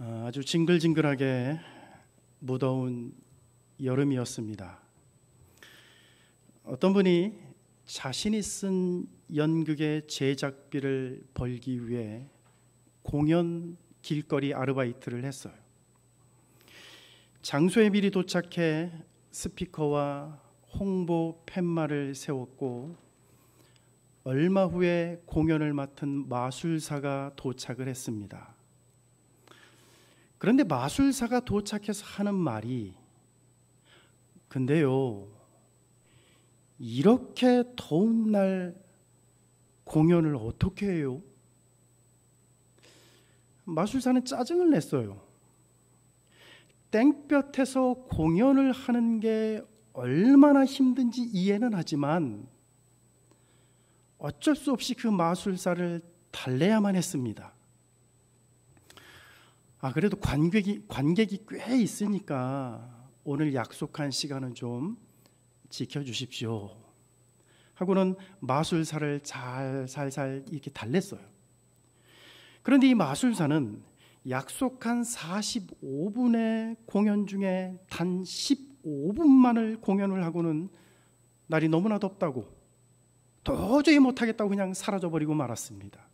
아주 징글징글하게 무더운 여름이었습니다. 어떤 분이 자신이 쓴 연극의 제작비를 벌기 위해 공연 길거리 아르바이트를 했어요. 장소에 미리 도착해 스피커와 홍보 팻말을 세웠고 얼마 후에 공연을 맡은 마술사가 도착을 했습니다. 그런데 마술사가 도착해서 하는 말이, 근데요, 이렇게 더운 날 공연을 어떻게 해요? 마술사는 짜증을 냈어요. 땡볕에서 공연을 하는 게 얼마나 힘든지 이해는 하지만 어쩔 수 없이 그 마술사를 달래야만 했습니다. 그래도 관객이 꽤 있으니까 오늘 약속한 시간은 좀 지켜주십시오 하고는 마술사를 살살 이렇게 달랬어요. 그런데 이 마술사는 약속한 45분의 공연 중에 단 15분만을 공연을 하고는 날이 너무나 덥다고 도저히 못하겠다고 그냥 사라져버리고 말았습니다.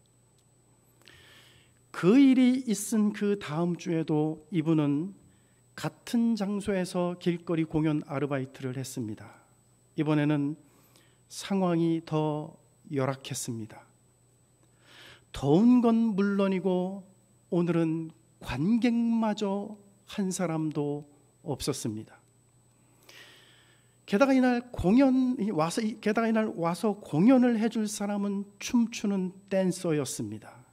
그 일이 있은 그 다음 주에도 이분은 같은 장소에서 길거리 공연 아르바이트를 했습니다. 이번에는 상황이 더 열악했습니다. 더운 건 물론이고 오늘은 관객마저 한 사람도 없었습니다. 게다가 이날 와서 공연을 해줄 사람은 춤추는 댄서였습니다.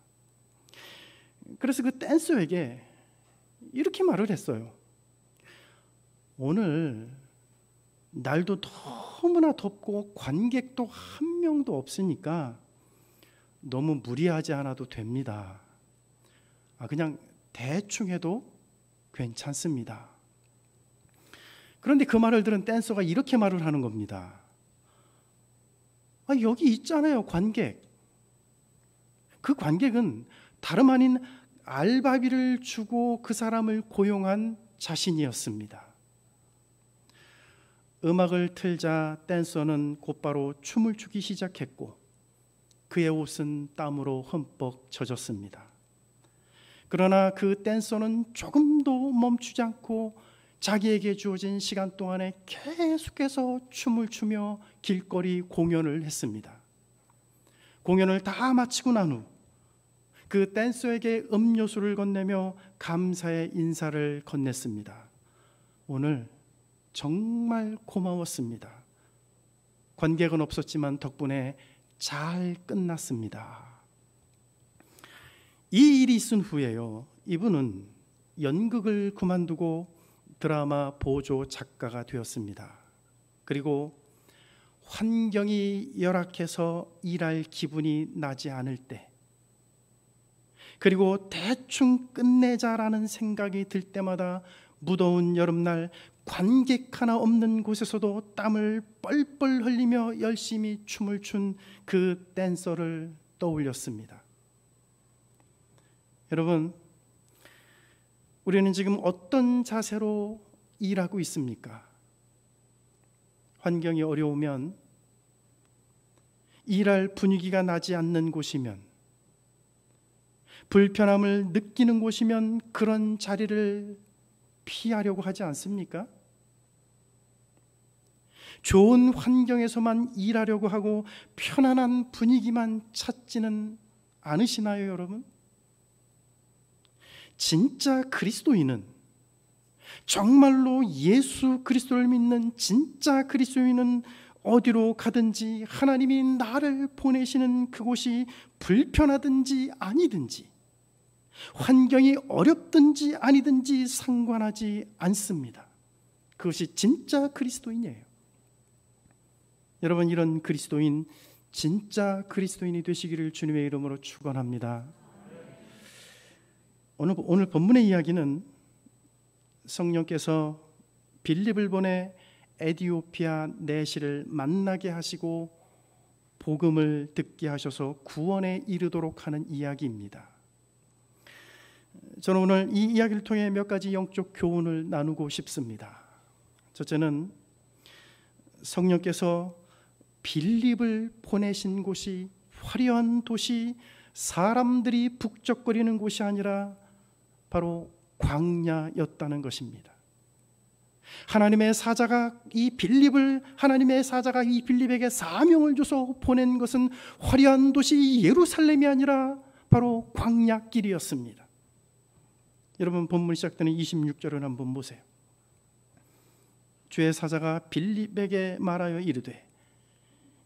그래서 그 댄서에게 이렇게 말을 했어요. 오늘 날도 너무나 덥고 관객도 한 명도 없으니까 너무 무리하지 않아도 됩니다. 그냥 대충 해도 괜찮습니다. 그런데 그 말을 들은 댄서가 이렇게 말을 하는 겁니다. 여기 있잖아요, 관객. 그 관객은 다름 아닌 알바비를 주고 그 사람을 고용한 자신이었습니다. 음악을 틀자 댄서는 곧바로 춤을 추기 시작했고 그의 옷은 땀으로 흠뻑 젖었습니다. 그러나 그 댄서는 조금도 멈추지 않고 자기에게 주어진 시간 동안에 계속해서 춤을 추며 길거리 공연을 했습니다. 공연을 다 마치고 난 후 그 댄서에게 음료수를 건네며 감사의 인사를 건넸습니다. 오늘 정말 고마웠습니다. 관객은 없었지만 덕분에 잘 끝났습니다. 이 일이 있은 후에요, 이분은 연극을 그만두고 드라마 보조 작가가 되었습니다. 그리고 환경이 열악해서 일할 기분이 나지 않을 때, 그리고 대충 끝내자라는 생각이 들 때마다 무더운 여름날 관객 하나 없는 곳에서도 땀을 뻘뻘 흘리며 열심히 춤을 춘 그 댄서를 떠올렸습니다. 여러분, 우리는 지금 어떤 자세로 일하고 있습니까? 환경이 어려우면, 일할 분위기가 나지 않는 곳이면, 불편함을 느끼는 곳이면 그런 자리를 피하려고 하지 않습니까? 좋은 환경에서만 일하려고 하고 편안한 분위기만 찾지는 않으시나요, 여러분? 진짜 그리스도인은, 정말로 예수 그리스도를 믿는 진짜 그리스도인은 어디로 가든지 하나님이 나를 보내시는 그곳이 불편하든지 아니든지, 환경이 어렵든지 아니든지 상관하지 않습니다. 그것이 진짜 그리스도인이에요. 여러분, 이런 그리스도인, 진짜 그리스도인이 되시기를 주님의 이름으로 축원합니다. 오늘 본문의 이야기는 성령께서 빌립을 보내 에디오피아 내시를 만나게 하시고 복음을 듣게 하셔서 구원에 이르도록 하는 이야기입니다. 저는 오늘 이 이야기를 통해 몇 가지 영적 교훈을 나누고 싶습니다. 첫째는 성령께서 빌립을 보내신 곳이 화려한 도시, 사람들이 북적거리는 곳이 아니라 바로 광야였다는 것입니다. 하나님의 사자가 이 빌립에게 사명을 줘서 보낸 것은 화려한 도시 예루살렘이 아니라 바로 광야길이었습니다. 여러분, 본문 시작되는 26절을 한번 보세요. 주의 사자가 빌립에게 말하여 이르되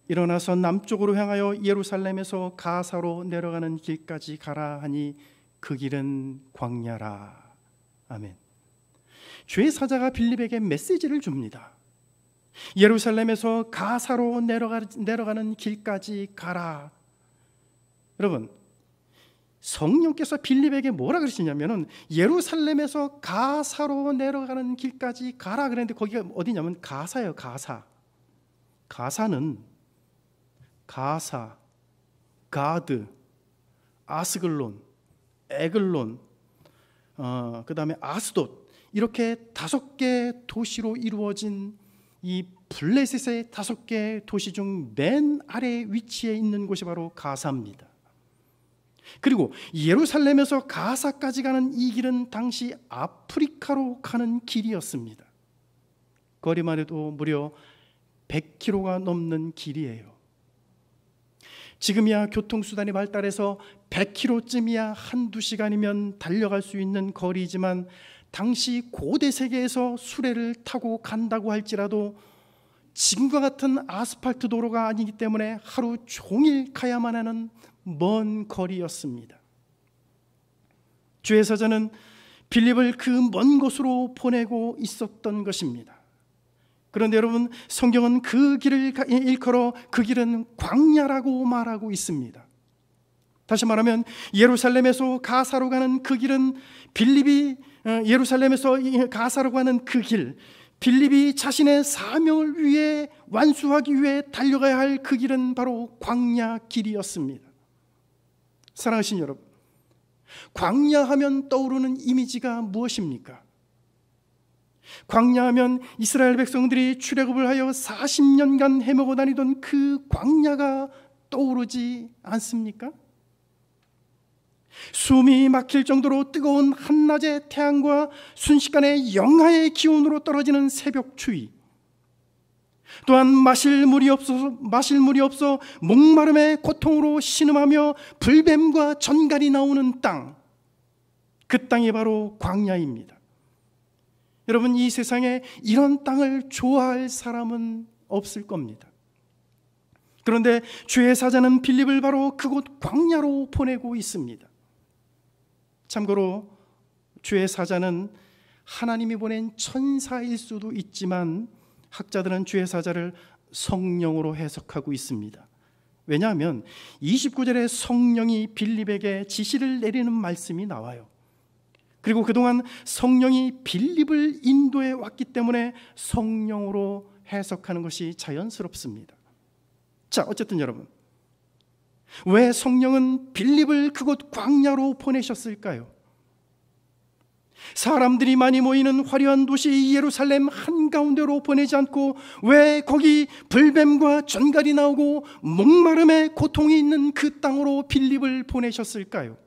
일어나서 남쪽으로 향하여 예루살렘에서 가사로 내려가는 길까지 가라 하니 그 길은 광야라. 아멘. 주의 사자가 빌립에게 메시지를 줍니다. 예루살렘에서 가사로 내려가는 길까지 가라. 여러분, 성령께서 빌립에게 뭐라 그러시냐면은 예루살렘에서 가사로 내려가는 길까지 가라 그랬는데 거기가 어디냐면 가사예요. 가사는 가사, 가드, 아스글론, 에글론, 그 다음에 아스돗, 이렇게 5개 도시로 이루어진 이 블레셋의 5개 도시 중 맨 아래 위치에 있는 곳이 바로 가사입니다. 그리고 예루살렘에서 가사까지 가는 이 길은 당시 아프리카로 가는 길이었습니다. 거리만 해도 무려 100km가 넘는 길이에요. 지금이야 교통수단이 발달해서 100km쯤이야 한두 시간이면 달려갈 수 있는 거리지만 당시 고대 세계에서 수레를 타고 간다고 할지라도 지금과 같은 아스팔트 도로가 아니기 때문에 하루 종일 가야만 하는 먼 거리였습니다. 주의 사자는 빌립을 그 먼 곳으로 보내고 있었던 것입니다. 그런데 여러분, 성경은 그 길을 일컬어 그 길은 광야라고 말하고 있습니다. 다시 말하면 예루살렘에서 가사로 가는 그 길은 빌립이 예루살렘에서 가사로 가는 그 길, 빌립이 자신의 사명을 위해 완수하기 위해 달려가야 할 그 길은 바로 광야 길이었습니다. 사랑하신 여러분, 광야하면 떠오르는 이미지가 무엇입니까? 광야하면 이스라엘 백성들이 출애굽을 하여 40년간 헤매고 다니던 그 광야가 떠오르지 않습니까? 숨이 막힐 정도로 뜨거운 한낮의 태양과 순식간에 영하의 기온으로 떨어지는 새벽 추위, 또한 마실 물이 없어 목마름의 고통으로 신음하며 불뱀과 전갈이 나오는 땅, 그 땅이 바로 광야입니다. 여러분, 이 세상에 이런 땅을 좋아할 사람은 없을 겁니다. 그런데 주의 사자는 빌립을 바로 그곳 광야로 보내고 있습니다. 참고로 주의 사자는 하나님이 보낸 천사일 수도 있지만 학자들은 주의 사자를 성령으로 해석하고 있습니다. 왜냐하면 29절에 성령이 빌립에게 지시를 내리는 말씀이 나와요. 그리고 그동안 성령이 빌립을 인도해 왔기 때문에 성령으로 해석하는 것이 자연스럽습니다. 자, 어쨌든 여러분, 왜 성령은 빌립을 그곳 광야로 보내셨을까요? 사람들이 많이 모이는 화려한 도시 예루살렘 한가운데로 보내지 않고 왜 거기 불뱀과 전갈이 나오고 목마름의 고통이 있는 그 땅으로 빌립을 보내셨을까요?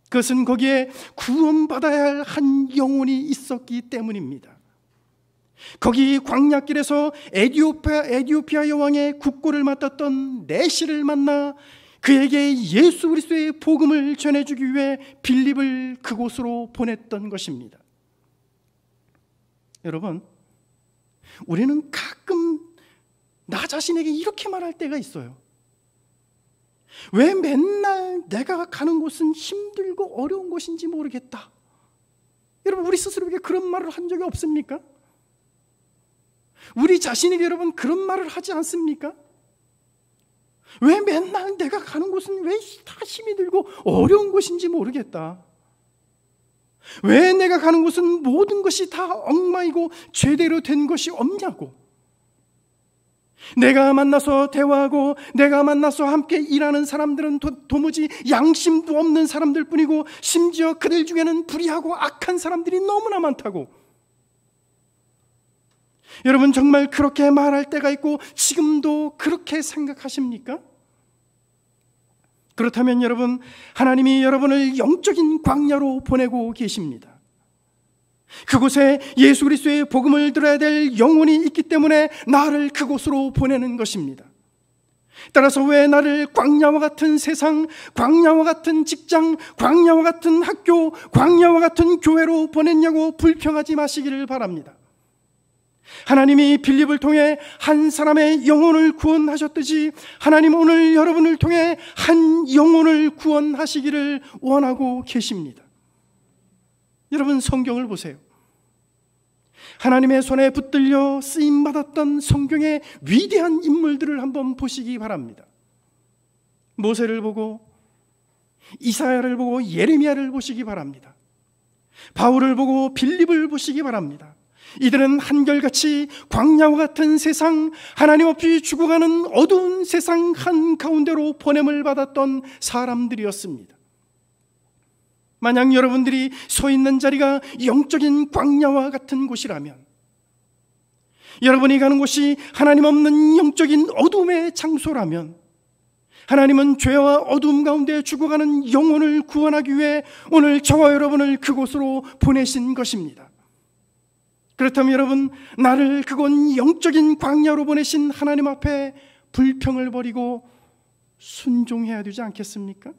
그것은 거기에 구원받아야 할 한 영혼이 있었기 때문입니다. 거기 광야길에서 에디오피아 여왕의 국고를 맡았던 내시를 만나 그에게 예수 그리스도의 복음을 전해주기 위해 빌립을 그곳으로 보냈던 것입니다. 여러분, 우리는 가끔 나 자신에게 이렇게 말할 때가 있어요. 왜 맨날 내가 가는 곳은 힘들고 어려운 곳인지 모르겠다. 여러분, 우리 스스로에게 그런 말을 한 적이 없습니까? 우리 자신에게 여러분 그런 말을 하지 않습니까? 왜 맨날 내가 가는 곳은 왜 다 힘이 들고 어려운 곳인지 모르겠다. 왜 내가 가는 곳은 모든 것이 다 엉망이고 제대로 된 것이 없냐고. 내가 만나서 대화하고 내가 만나서 함께 일하는 사람들은 도무지 양심도 없는 사람들 뿐이고, 심지어 그들 중에는 불의하고 악한 사람들이 너무나 많다고. 여러분, 정말 그렇게 말할 때가 있고 지금도 그렇게 생각하십니까? 그렇다면 여러분, 하나님이 여러분을 영적인 광야로 보내고 계십니다. 그곳에 예수 그리스도의 복음을 들어야 될 영혼이 있기 때문에 나를 그곳으로 보내는 것입니다. 따라서 왜 나를 광야와 같은 세상, 광야와 같은 직장, 광야와 같은 학교, 광야와 같은 교회로 보냈냐고 불평하지 마시기를 바랍니다. 하나님이 빌립을 통해 한 사람의 영혼을 구원하셨듯이 하나님 오늘 여러분을 통해 한 영혼을 구원하시기를 원하고 계십니다. 여러분, 성경을 보세요. 하나님의 손에 붙들려 쓰임받았던 성경의 위대한 인물들을 한번 보시기 바랍니다. 모세를 보고 이사야를 보고 예레미야를 보시기 바랍니다. 바울을 보고 빌립을 보시기 바랍니다. 이들은 한결같이 광야와 같은 세상, 하나님 없이 죽어가는 어두운 세상 한가운데로 보냄을 받았던 사람들이었습니다. 만약 여러분들이 서 있는 자리가 영적인 광야와 같은 곳이라면, 여러분이 가는 곳이 하나님 없는 영적인 어둠의 장소라면, 하나님은 죄와 어둠 가운데 죽어가는 영혼을 구원하기 위해 오늘 저와 여러분을 그곳으로 보내신 것입니다. 그렇다면 여러분, 나를 그곳 영적인 광야로 보내신 하나님 앞에 불평을 버리고 순종해야 되지 않겠습니까?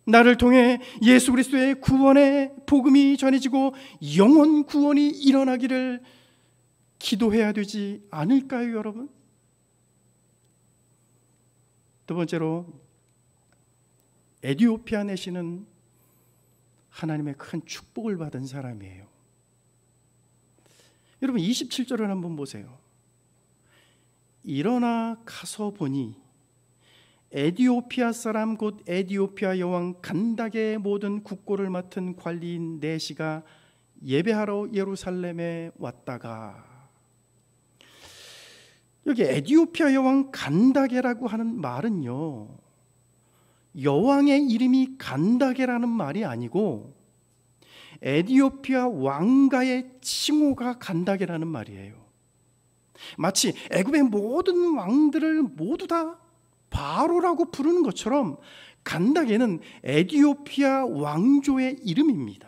나를 통해 예수 그리스도의 구원의 복음이 전해지고 영혼 구원이 일어나기를 기도해야 되지 않을까요, 여러분? 두 번째로, 에디오피아 내시는 하나님의 큰 축복을 받은 사람이에요. 여러분, 27절을 한번 보세요. 일어나 가서 보니 에디오피아 사람 곧 에디오피아 여왕 간닥의 모든 국고를 맡은 관리인 네시가 예배하러 예루살렘에 왔다가, 여기 에디오피아 여왕 간닥이라고 하는 말은요, 여왕의 이름이 간닥이라는 말이 아니고 에디오피아 왕가의 칭호가 간닥이라는 말이에요. 마치 애굽의 모든 왕들을 모두 다 바로라고 부르는 것처럼 간닥에는 에디오피아 왕조의 이름입니다.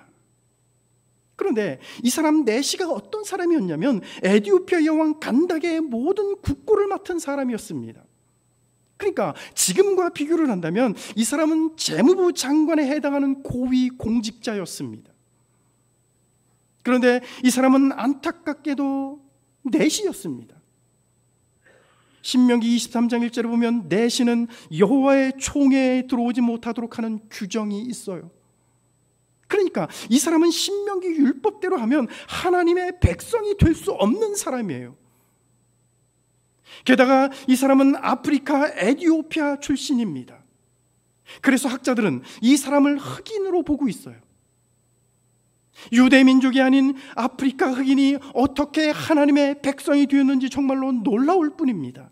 그런데 이 사람 네시가 어떤 사람이었냐면 에디오피아 여왕 간닥의 모든 국고를 맡은 사람이었습니다. 그러니까 지금과 비교를 한다면 이 사람은 재무부 장관에 해당하는 고위 공직자였습니다. 그런데 이 사람은 안타깝게도 네시였습니다. 신명기 23장 1절에 보면 네시는 여호와의 총회에 들어오지 못하도록 하는 규정이 있어요. 그러니까 이 사람은 신명기 율법대로 하면 하나님의 백성이 될 수 없는 사람이에요. 게다가 이 사람은 아프리카 에디오피아 출신입니다. 그래서 학자들은 이 사람을 흑인으로 보고 있어요. 유대 민족이 아닌 아프리카 흑인이 어떻게 하나님의 백성이 되었는지 정말로 놀라울 뿐입니다.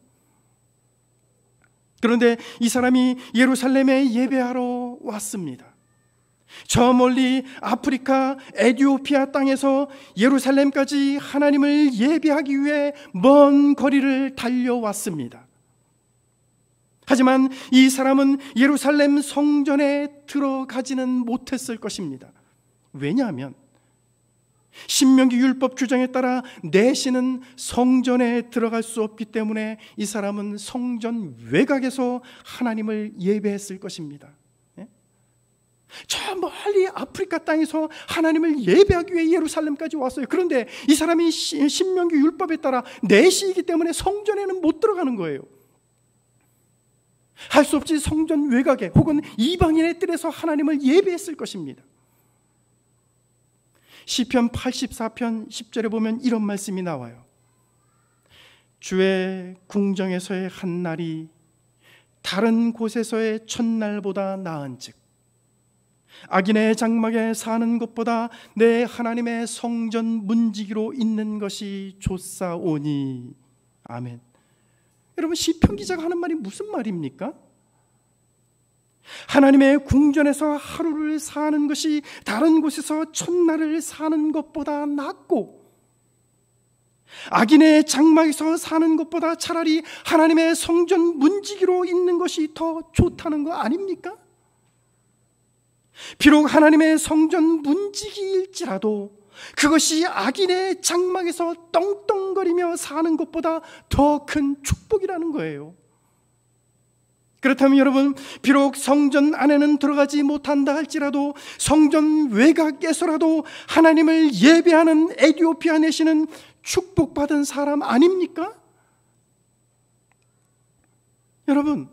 그런데 이 사람이 예루살렘에 예배하러 왔습니다. 저 멀리 아프리카 에디오피아 땅에서 예루살렘까지 하나님을 예배하기 위해 먼 거리를 달려왔습니다. 하지만 이 사람은 예루살렘 성전에 들어가지는 못했을 것입니다. 왜냐하면 신명기 율법 규정에 따라 네시는 성전에 들어갈 수 없기 때문에 이 사람은 성전 외곽에서 하나님을 예배했을 것입니다. 저 멀리 아프리카 땅에서 하나님을 예배하기 위해 예루살렘까지 왔어요. 그런데 이 사람이 신명기 율법에 따라 네시이기 때문에 성전에는 못 들어가는 거예요. 할 수 없이 성전 외곽에 혹은 이방인의 뜰에서 하나님을 예배했을 것입니다. 시편 84편 10절에 보면 이런 말씀이 나와요. 주의 궁정에서의 한 날이 다른 곳에서의 첫날보다 나은즉 악인의 장막에 사는 것보다 내 하나님의 성전 문지기로 있는 것이 좋사오니. 아멘. 여러분, 시편 기자가 하는 말이 무슨 말입니까? 하나님의 궁전에서 하루를 사는 것이 다른 곳에서 천날을 사는 것보다 낫고, 악인의 장막에서 사는 것보다 차라리 하나님의 성전 문지기로 있는 것이 더 좋다는 거 아닙니까? 비록 하나님의 성전 문지기일지라도 그것이 악인의 장막에서 떵떵거리며 사는 것보다 더 큰 축복이라는 거예요. 그렇다면 여러분, 비록 성전 안에는 들어가지 못한다 할지라도 성전 외곽에서라도 하나님을 예배하는 에디오피아 내시는 축복받은 사람 아닙니까? 여러분,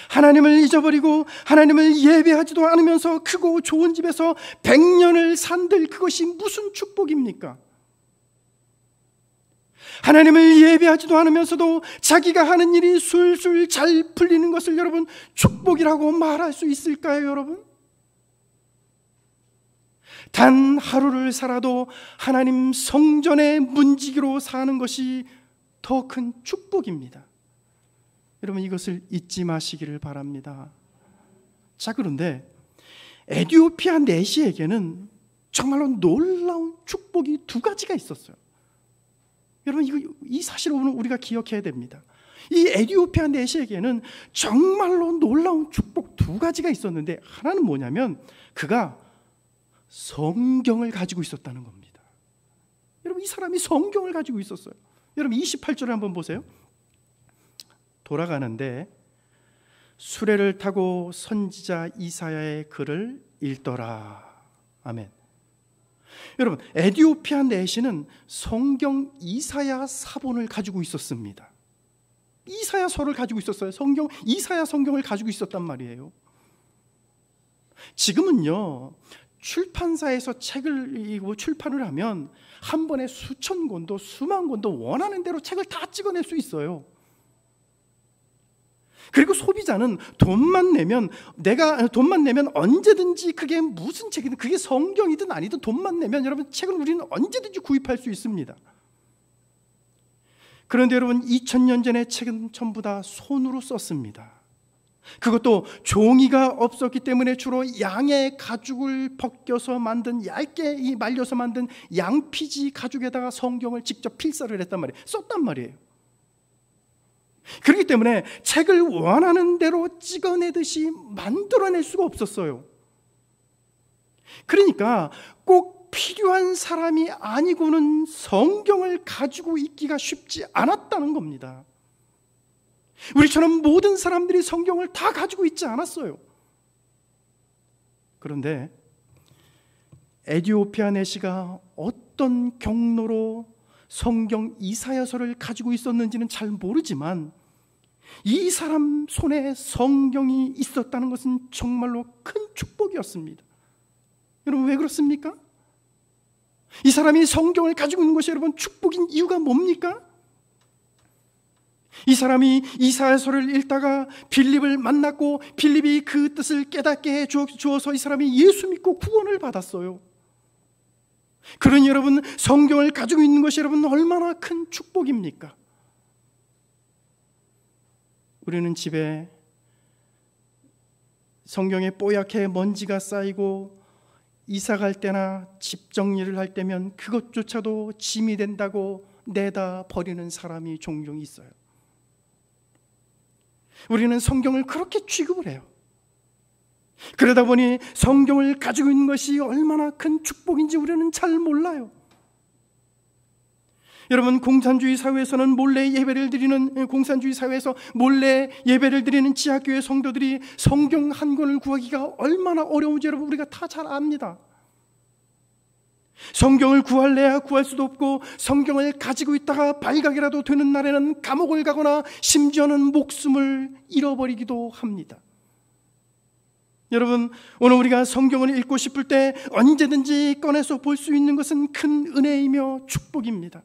하나님을 잊어버리고 하나님을 예배하지도 않으면서 크고 좋은 집에서 100년을 산들 그것이 무슨 축복입니까? 하나님을 예배하지도 않으면서도 자기가 하는 일이 술술 잘 풀리는 것을 여러분 축복이라고 말할 수 있을까요, 여러분? 단 하루를 살아도 하나님 성전의 문지기로 사는 것이 더 큰 축복입니다. 여러분, 이것을 잊지 마시기를 바랍니다. 자, 그런데 에디오피아 내시에게는 정말로 놀라운 축복이 두 가지가 있었어요. 여러분, 이 사실을 오늘 우리가 기억해야 됩니다. 이 에디오피아 내시에게는 정말로 놀라운 축복 두 가지가 있었는데, 하나는 뭐냐면 그가 성경을 가지고 있었다는 겁니다. 여러분, 이 사람이 성경을 가지고 있었어요. 여러분, 28절을 한번 보세요. 돌아가는데 수레를 타고 선지자 이사야의 글을 읽더라. 아멘. 여러분, 에디오피아 내시는 성경 이사야 사본을 가지고 있었습니다. 이사야서를 가지고 있었어요. 이사야 성경을 가지고 있었단 말이에요. 지금은요, 출판사에서 책을 출판을 하면 한 번에 수천 권도 수만 권도 원하는 대로 책을 다 찍어낼 수 있어요. 그리고 소비자는 돈만 내면 언제든지 그게 무슨 책이든 그게 성경이든 아니든 돈만 내면 여러분 책을 우리는 언제든지 구입할 수 있습니다. 그런데 여러분, 2000년 전의 책은 전부 다 손으로 썼습니다. 그것도 종이가 없었기 때문에 주로 양의 가죽을 벗겨서 만든, 얇게 말려서 만든 양피지 가죽에다가 성경을 직접 필사를 했단 말이에요. 썼단 말이에요. 그렇기 때문에 책을 원하는 대로 찍어내듯이 만들어낼 수가 없었어요. 그러니까 꼭 필요한 사람이 아니고는 성경을 가지고 있기가 쉽지 않았다는 겁니다. 우리처럼 모든 사람들이 성경을 다 가지고 있지 않았어요. 그런데 에디오피아 내시가 어떤 경로로 성경 이사야서를 가지고 있었는지는 잘 모르지만 이 사람 손에 성경이 있었다는 것은 정말로 큰 축복이었습니다. 여러분, 왜 그렇습니까? 이 사람이 성경을 가지고 있는 것이 여러분 축복인 이유가 뭡니까? 이 사람이 이사야서를 읽다가 빌립을 만났고 빌립이 그 뜻을 깨닫게 해 주어서 이 사람이 예수 믿고 구원을 받았어요. 그러니 여러분, 성경을 가지고 있는 것이 여러분 얼마나 큰 축복입니까? 우리는 집에 성경에 뽀얗게 먼지가 쌓이고 이사 갈 때나 집 정리를 할 때면 그것조차도 짐이 된다고 내다 버리는 사람이 종종 있어요. 우리는 성경을 그렇게 취급을 해요. 그러다 보니 성경을 가지고 있는 것이 얼마나 큰 축복인지 우리는 잘 몰라요. 여러분, 공산주의 사회에서는 공산주의 사회에서 몰래 예배를 드리는 지하교회 성도들이 성경 한 권을 구하기가 얼마나 어려운지 여러분 우리가 다 잘 압니다. 성경을 구할래야 구할 수도 없고, 성경을 가지고 있다가 발각이라도 되는 날에는 감옥을 가거나 심지어는 목숨을 잃어버리기도 합니다. 여러분, 오늘 우리가 성경을 읽고 싶을 때 언제든지 꺼내서 볼 수 있는 것은 큰 은혜이며 축복입니다.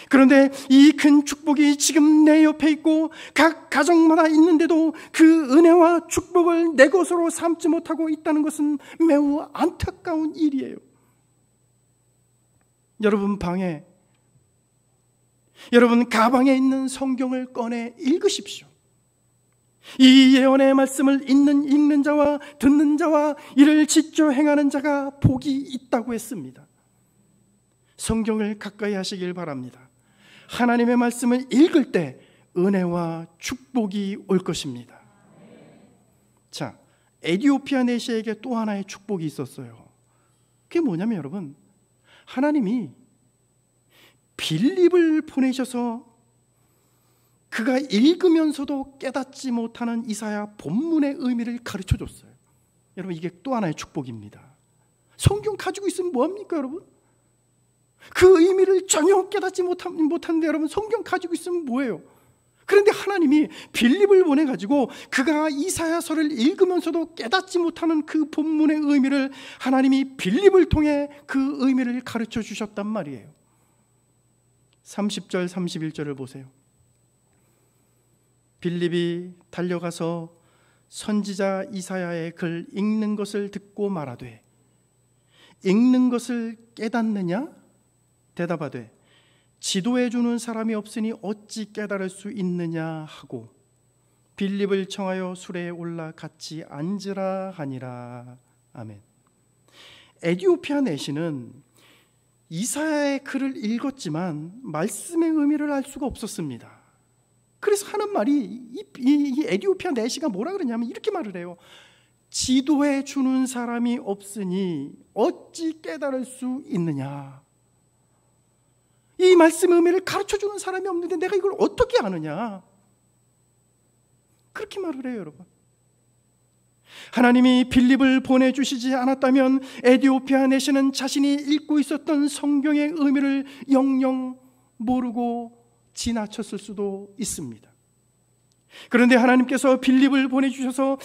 그런데 이 큰 축복이 지금 내 옆에 있고 각 가정마다 있는데도 그 은혜와 축복을 내 것으로 삼지 못하고 있다는 것은 매우 안타까운 일이에요. 여러분 방에 여러분, 가방에 있는 성경을 꺼내 읽으십시오. 이 예언의 말씀을 읽는 자와 듣는 자와 이를 지켜 행하는 자가 복이 있다고 했습니다. 성경을 가까이 하시길 바랍니다. 하나님의 말씀을 읽을 때 은혜와 축복이 올 것입니다. 자, 에디오피아 내시에게 또 하나의 축복이 있었어요. 그게 뭐냐면 여러분, 하나님이 빌립을 보내셔서 그가 읽으면서도 깨닫지 못하는 이사야 본문의 의미를 가르쳐 줬어요. 여러분, 이게 또 하나의 축복입니다. 성경 가지고 있으면 뭐합니까 여러분? 그 의미를 전혀 깨닫지 못하는데 여러분, 성경 가지고 있으면 뭐예요? 그런데 하나님이 빌립을 보내가지고 그가 이사야서를 읽으면서도 깨닫지 못하는 그 본문의 의미를 하나님이 빌립을 통해 그 의미를 가르쳐 주셨단 말이에요. 30절 31절을 보세요. 빌립이 달려가서 선지자 이사야의 글 읽는 것을 듣고 말하되 읽는 것을 깨닫느냐? 대답하되 지도해 주는 사람이 없으니 어찌 깨달을 수 있느냐 하고 빌립을 청하여 수레에 올라 같이 앉으라 하니라. 아멘. 에디오피아 내시는 이사야의 글을 읽었지만 말씀의 의미를 알 수가 없었습니다. 그래서 하는 말이 이 에디오피아 내시가 뭐라 그러냐면 이렇게 말을 해요. 지도해 주는 사람이 없으니 어찌 깨달을 수 있느냐. 이 말씀의 의미를 가르쳐주는 사람이 없는데 내가 이걸 어떻게 아느냐. 그렇게 말을 해요 여러분. 하나님이 빌립을 보내주시지 않았다면 에디오피아 내시는 자신이 읽고 있었던 성경의 의미를 영영 모르고 지나쳤을 수도 있습니다. 그런데 하나님께서 빌립을 보내주셔서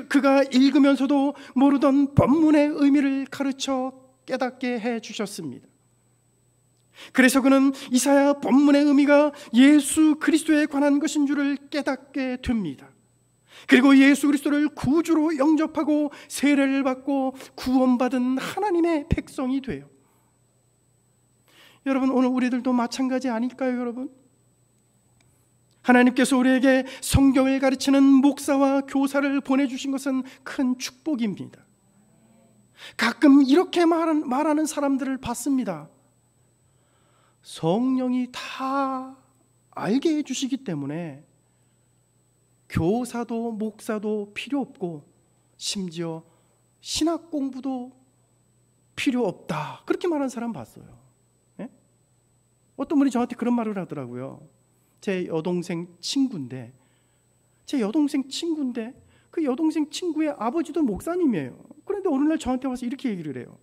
그가 읽으면서도 모르던 본문의 의미를 가르쳐 깨닫게 해주셨습니다. 그래서 그는 이사야 본문의 의미가 예수 그리스도에 관한 것인 줄을 깨닫게 됩니다. 그리고 예수 그리스도를 구주로 영접하고 세례를 받고 구원받은 하나님의 백성이 돼요. 여러분, 오늘 우리들도 마찬가지 아닐까요 여러분? 하나님께서 우리에게 성경을 가르치는 목사와 교사를 보내주신 것은 큰 축복입니다. 가끔 이렇게 말하는 사람들을 봤습니다. 성령이 다 알게 해주시기 때문에 교사도 목사도 필요 없고 심지어 신학 공부도 필요 없다, 그렇게 말하는 사람 봤어요. 네? 어떤 분이 저한테 그런 말을 하더라고요. 제 여동생 친구인데 그 여동생 친구의 아버지도 목사님이에요. 그런데 어느 날 저한테 와서 이렇게 얘기를 해요.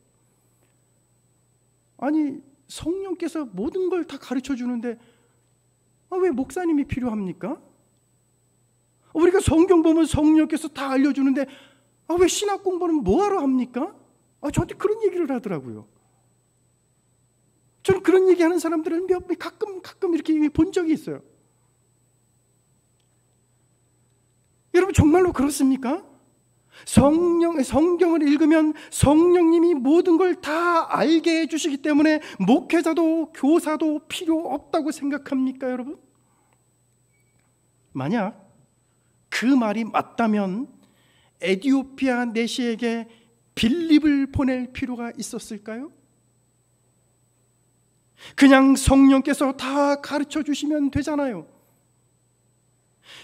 아니, 성령께서 모든 걸 다 가르쳐 주는데 왜 목사님이 필요합니까? 우리가 성경 보면 성령께서 다 알려주는데 왜 신학 공부는 뭐하러 합니까? 저한테 그런 얘기를 하더라고요. 저는 그런 얘기하는 사람들을 가끔 이렇게 본 적이 있어요. 여러분, 정말로 그렇습니까? 성경을 읽으면 성령님이 모든 걸 다 알게 해주시기 때문에 목회자도 교사도 필요 없다고 생각합니까 여러분? 만약 그 말이 맞다면 에디오피아 내시에게 빌립을 보낼 필요가 있었을까요? 그냥 성령께서 다 가르쳐 주시면 되잖아요.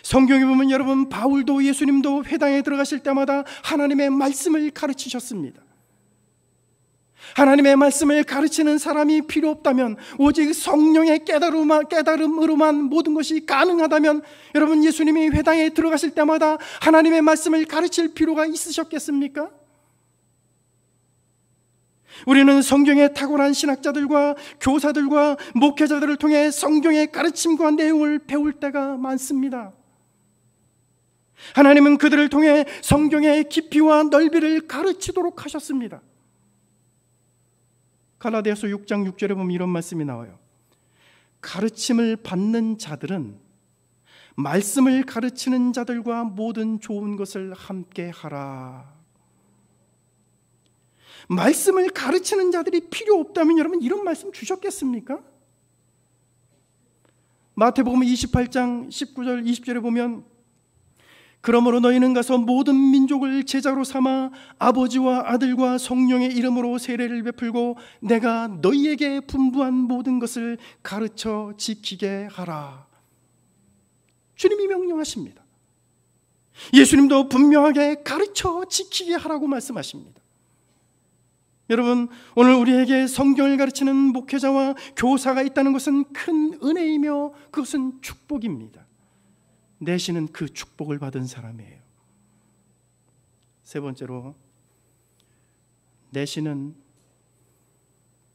성경에 보면 여러분, 바울도 예수님도 회당에 들어가실 때마다 하나님의 말씀을 가르치셨습니다. 하나님의 말씀을 가르치는 사람이 필요 없다면, 오직 성령의 깨달음으로만 모든 것이 가능하다면 여러분, 예수님이 회당에 들어가실 때마다 하나님의 말씀을 가르칠 필요가 있으셨겠습니까? 우리는 성경에 탁월한 신학자들과 교사들과 목회자들을 통해 성경의 가르침과 내용을 배울 때가 많습니다. 하나님은 그들을 통해 성경의 깊이와 넓이를 가르치도록 하셨습니다. 갈라디아서 6장 6절에 보면 이런 말씀이 나와요. 가르침을 받는 자들은 말씀을 가르치는 자들과 모든 좋은 것을 함께 하라. 말씀을 가르치는 자들이 필요 없다면 여러분, 이런 말씀 주셨겠습니까? 마태복음 28장 19절 20절에 보면 그러므로 너희는 가서 모든 민족을 제자로 삼아 아버지와 아들과 성령의 이름으로 세례를 베풀고 내가 너희에게 분부한 모든 것을 가르쳐 지키게 하라. 주님이 명령하십니다. 예수님도 분명하게 가르쳐 지키게 하라고 말씀하십니다. 여러분, 오늘 우리에게 성경을 가르치는 목회자와 교사가 있다는 것은 큰 은혜이며 그것은 축복입니다. 내시는 그 축복을 받은 사람이에요. 세 번째로, 내시는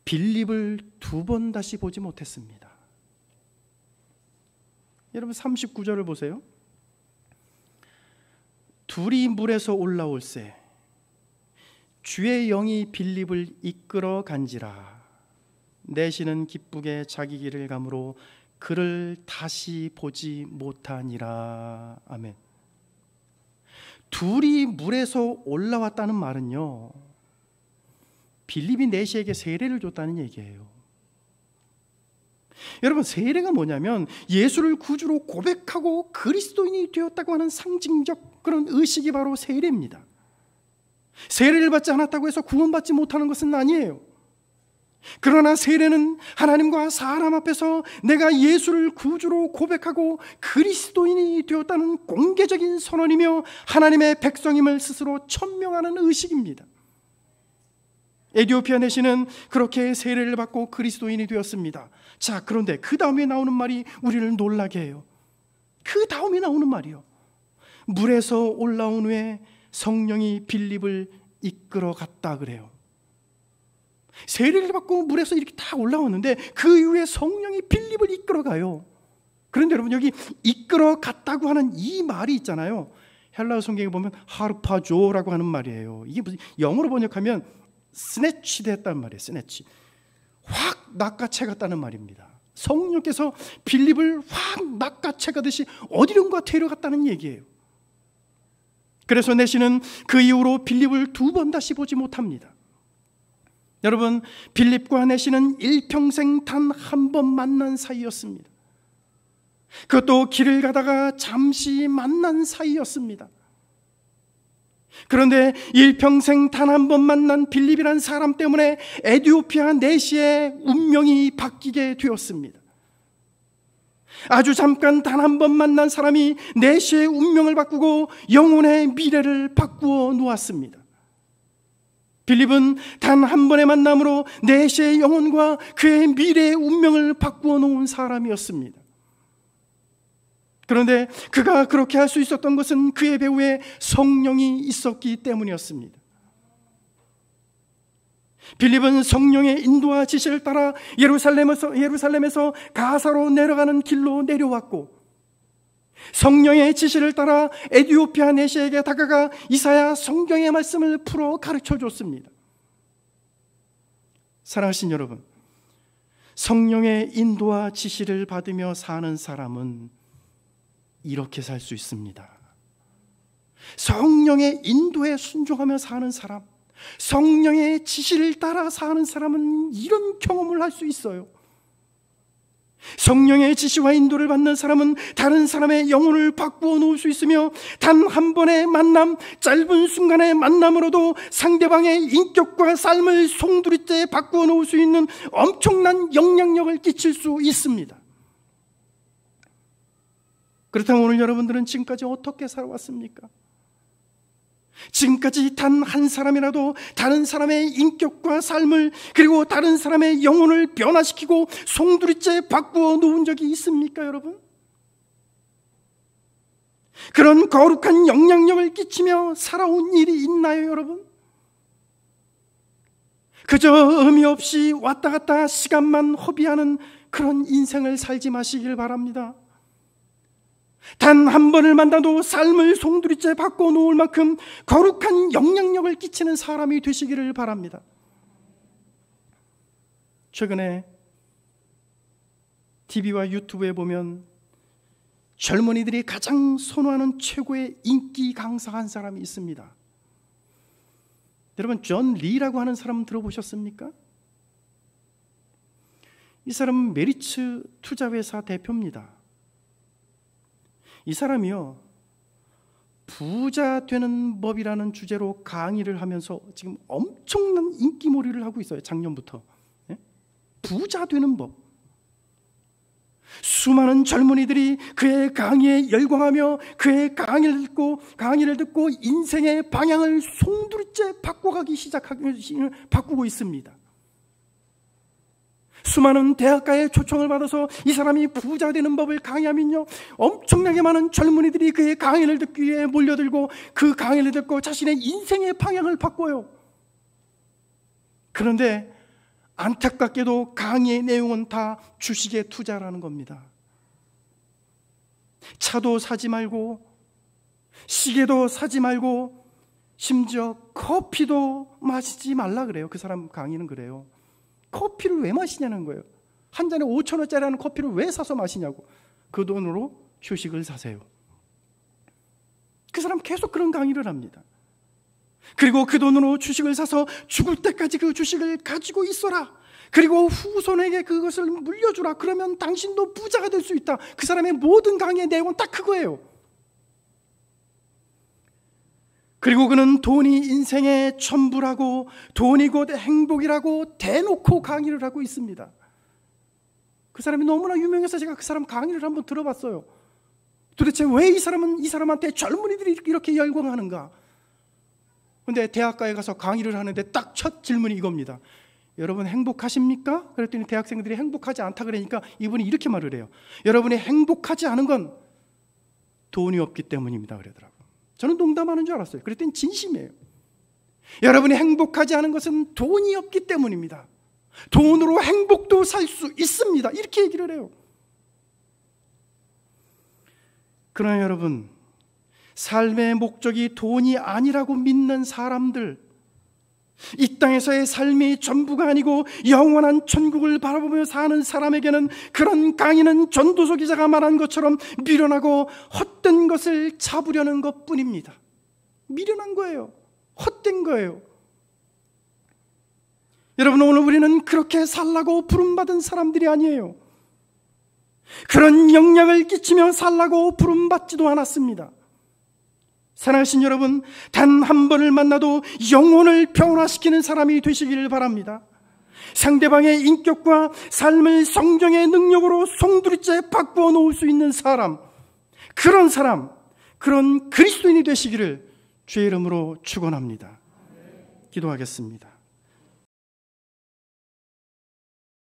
빌립을 2번 다시 보지 못했습니다. 여러분 39절을 보세요. 둘이 물에서 올라올세 주의 영이 빌립을 이끌어 간지라. 내시는 기쁘게 자기 길을 가므로 그를 다시 보지 못하니라. 아멘. 둘이 물에서 올라왔다는 말은요, 빌립이 내시에게 세례를 줬다는 얘기예요. 여러분, 세례가 뭐냐면 예수를 구주로 고백하고 그리스도인이 되었다고 하는 상징적 그런 의식이 바로 세례입니다. 세례를 받지 않았다고 해서 구원받지 못하는 것은 아니에요. 그러나 세례는 하나님과 사람 앞에서 내가 예수를 구주로 고백하고 그리스도인이 되었다는 공개적인 선언이며 하나님의 백성임을 스스로 천명하는 의식입니다. 에디오피아 내시는 그렇게 세례를 받고 그리스도인이 되었습니다. 자, 그런데 그 다음에 나오는 말이 우리를 놀라게 해요. 그 다음에 나오는 말이요, 물에서 올라온 후에 성령이 빌립을 이끌어 갔다 그래요. 세례를 받고 물에서 이렇게 다 올라왔는데 그 이후에 성령이 빌립을 이끌어 가요. 그런데 여러분, 여기 이끌어 갔다고 하는 이 말이 있잖아요. 헬라어 성경에 보면 하르파조라고 하는 말이에요. 이게 무슨, 영어로 번역하면 스네치 됐다는 말이에요. 스네치, 확 낚아채 갔다는 말입니다. 성령께서 빌립을 확 낚아채 가듯이 어디론가 데려갔다는 얘기예요. 그래서 내시는 그 이후로 빌립을 2번 다시 보지 못합니다. 여러분, 빌립과 내시는 일평생 단 한 번 만난 사이였습니다. 그것도 길을 가다가 잠시 만난 사이였습니다. 그런데 일평생 단 한 번 만난 빌립이란 사람 때문에 에디오피아 내시의 운명이 바뀌게 되었습니다. 아주 잠깐 단 한 번 만난 사람이 내시의 운명을 바꾸고 영혼의 미래를 바꾸어 놓았습니다. 빌립은 단 한 번의 만남으로 내시의 영혼과 그의 미래의 운명을 바꾸어 놓은 사람이었습니다. 그런데 그가 그렇게 할 수 있었던 것은 그의 배후에 성령이 있었기 때문이었습니다. 빌립은 성령의 인도와 지시를 따라 예루살렘에서 가사로 내려가는 길로 내려왔고, 성령의 지시를 따라 에디오피아 내시에게 다가가 이사야 성경의 말씀을 풀어 가르쳐 줬습니다. 사랑하신 여러분, 성령의 인도와 지시를 받으며 사는 사람은 이렇게 살 수 있습니다. 성령의 인도에 순종하며 사는 사람, 성령의 지시를 따라 사는 사람은 이런 경험을 할 수 있어요. 성령의 지시와 인도를 받는 사람은 다른 사람의 영혼을 바꾸어 놓을 수 있으며, 단 한 번의 만남, 짧은 순간의 만남으로도 상대방의 인격과 삶을 송두리째 바꾸어 놓을 수 있는 엄청난 영향력을 끼칠 수 있습니다. 그렇다면 오늘 여러분들은 지금까지 어떻게 살아왔습니까? 지금까지 단 한 사람이라도 다른 사람의 인격과 삶을, 그리고 다른 사람의 영혼을 변화시키고 송두리째 바꾸어 놓은 적이 있습니까, 여러분? 그런 거룩한 영향력을 끼치며 살아온 일이 있나요, 여러분? 그저 의미 없이 왔다 갔다 시간만 허비하는 그런 인생을 살지 마시길 바랍니다. 단 한 번을 만나도 삶을 송두리째 바꿔 놓을 만큼 거룩한 영향력을 끼치는 사람이 되시기를 바랍니다. 최근에 TV와 유튜브에 보면 젊은이들이 가장 선호하는 최고의 인기 강사 한 사람이 있습니다. 여러분, 존 리라고 하는 사람 들어보셨습니까? 이 사람은 메리츠 투자회사 대표입니다. 이 사람이요, 부자 되는 법이라는 주제로 강의를 하면서 지금 엄청난 인기몰이를 하고 있어요. 작년부터. 부자 되는 법. 수많은 젊은이들이 그의 강의에 열광하며 그의 강의를 듣고 인생의 방향을 송두리째 바꾸고 있습니다. 수많은 대학가의 초청을 받아서 이 사람이 부자 되는 법을 강의하면요, 엄청나게 많은 젊은이들이 그의 강의를 듣기 위해 몰려들고 그 강의를 듣고 자신의 인생의 방향을 바꿔요. 그런데 안타깝게도 강의의 내용은 다 주식에 투자라는 겁니다. 차도 사지 말고 시계도 사지 말고 심지어 커피도 마시지 말라 그래요. 그 사람 강의는 그래요. 커피를 왜 마시냐는 거예요. 한 잔에 5,000원짜리 하는 커피를 왜 사서 마시냐고. 그 돈으로 주식을 사세요. 그 사람 계속 그런 강의를 합니다. 그리고 그 돈으로 주식을 사서 죽을 때까지 그 주식을 가지고 있어라. 그리고 후손에게 그것을 물려주라. 그러면 당신도 부자가 될 수 있다. 그 사람의 모든 강의의 내용은 딱 그거예요. 그리고 그는 돈이 인생의 전부라고, 돈이 곧 행복이라고 대놓고 강의를 하고 있습니다. 그 사람이 너무나 유명해서 제가 그 사람 강의를 한번 들어봤어요. 도대체 왜 이 사람한테 젊은이들이 이렇게 열광하는가? 근데 대학가에 가서 강의를 하는데 딱 첫 질문이 이겁니다. 여러분 행복하십니까? 그랬더니 대학생들이 행복하지 않다 그러니까 이분이 이렇게 말을 해요. 여러분이 행복하지 않은 건 돈이 없기 때문입니다 그러더라고요. 저는 농담하는 줄 알았어요. 그랬더니 진심이에요. 여러분이 행복하지 않은 것은 돈이 없기 때문입니다. 돈으로 행복도 살 수 있습니다. 이렇게 얘기를 해요. 그러나 여러분, 삶의 목적이 돈이 아니라고 믿는 사람들, 이 땅에서의 삶이 전부가 아니고 영원한 천국을 바라보며 사는 사람에게는 그런 강의는 전도서 기자가 말한 것처럼 미련하고 헛된 것을 잡으려는 것뿐입니다. 미련한 거예요. 헛된 거예요. 여러분, 오늘 우리는 그렇게 살라고 부름받은 사람들이 아니에요. 그런 영향을 끼치며 살라고 부름받지도 않았습니다. 사랑하신 여러분, 단 한 번을 만나도 영혼을 변화시키는 사람이 되시기를 바랍니다. 상대방의 인격과 삶을 성경의 능력으로 송두리째 바꾸어 놓을 수 있는 사람, 그런 그리스도인이 되시기를 주의 이름으로 축원합니다. 기도하겠습니다.